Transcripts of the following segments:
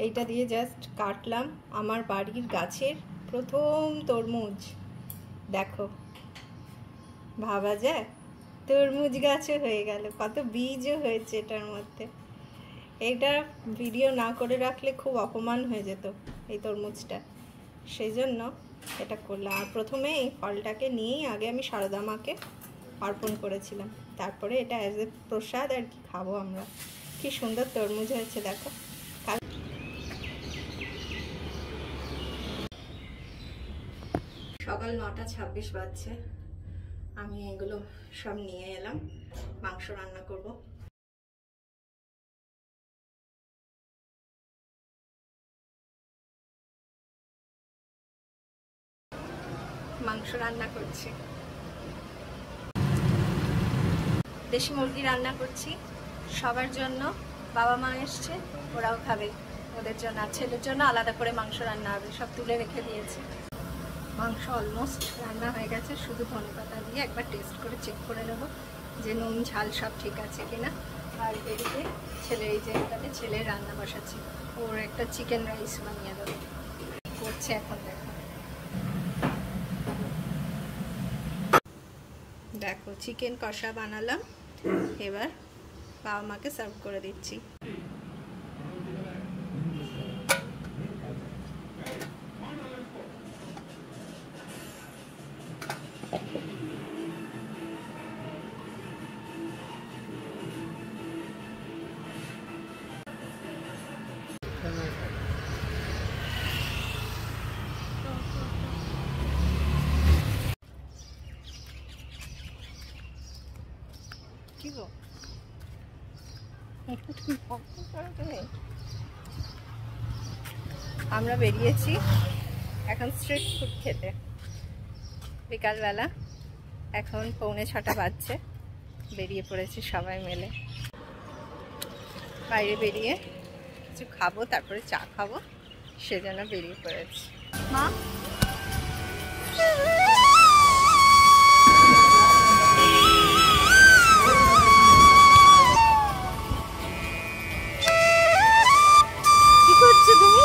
এইটা দিয়ে জাস্ট কাটলাম আমার বাড়ির গাছের প্রথম তরমুজ। দেখো, ভাবা যায় তরমুজ গাছও হয়ে গেল, কত বীজও হয়েছে এটার মধ্যে। এইটা ভিডিও না করে রাখলে খুব অপমান হয়ে যেত এই তরমুজটা, সেই জন্য এটা করলাম। আর প্রথমে এই ফলটাকে নিয়েই আগে আমি সারদা মাকে অর্পণ করেছিলাম, তারপরে এটা অ্যাজ এ প্রসাদ আর কি খাবো আমরা। কি সুন্দর তরমুজ হয়েছে দেখো। সকাল 9:26 বাজছে, আমি এগুলো সব নিয়ে এলাম, মাংস রান্না করব। মাংস রান্না করছি, দেশি মুরগি রান্না করছি সবার জন্য। বাবা মা এসছে, ওরাও খাবে, ওদের জন্য আর ছেলের জন্য আলাদা করে মাংস রান্না হবে, সব তুলে রেখে দিয়েছি। মাংস অলমোস্ট রান্না হয়ে গেছে, শুধু ধনেপাতা দিয়ে একবার টেস্ট করে চেক করে নেব যে নুন ঝাল সব ঠিক আছে কিনা। আর এদিকে ছেলে, এই যে এটাতে ছেলের রান্না বসাচ্ছি, ওর একটা চিকেন রাইস বানিয়ে দেবো, করছে এখন। দেখো চিকেন কষা বানালাম, এবার বাবা মাকে সার্ভ করে দিচ্ছি। কি গো, আমরা বেরিয়েছি এখন স্ট্রিট ফুড খেতে, বিকালবেলা, এখন 6:45 বাজছে। বেরিয়ে পড়েছি সবাই মিলে, বাইরে বেরিয়ে কিছু খাবো, তারপরে চা খাবো, সেজন্য বেরিয়ে পড়েছি। মা কি করছো তুমি?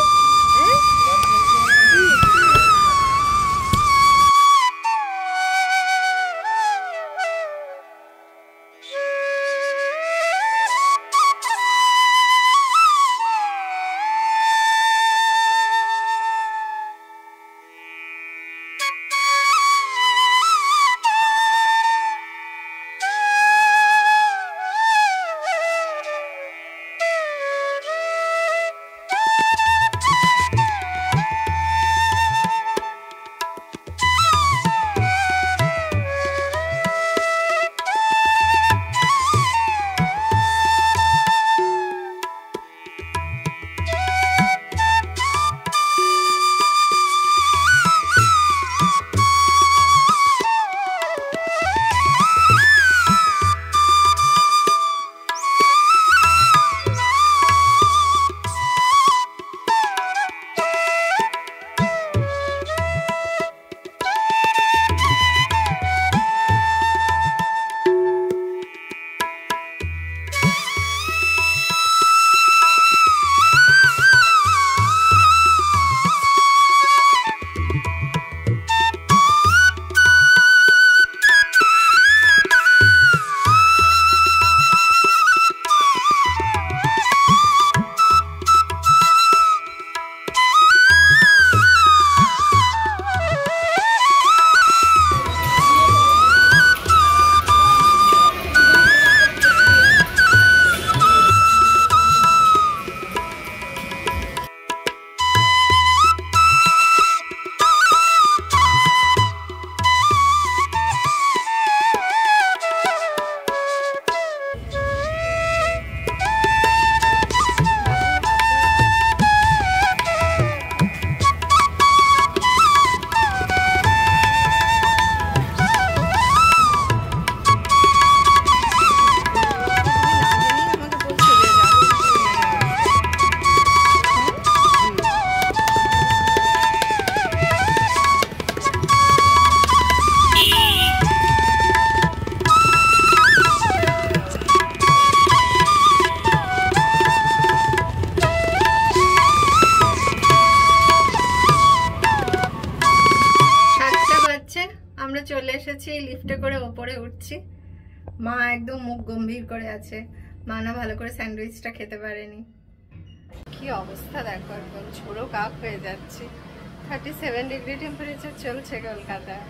লিফটে করে ওপরে উঠছি। মা একদম মুখ গম্ভীর করে আছে, মা না ভালো করে স্যান্ডউইচটা খেতে পারেনি। কি অবস্থা দেখো, একদম ঝোড়ো কাক হয়ে যাচ্ছে। 37 ডিগ্রি টেম্পারেচার চলছে কলকাতায়।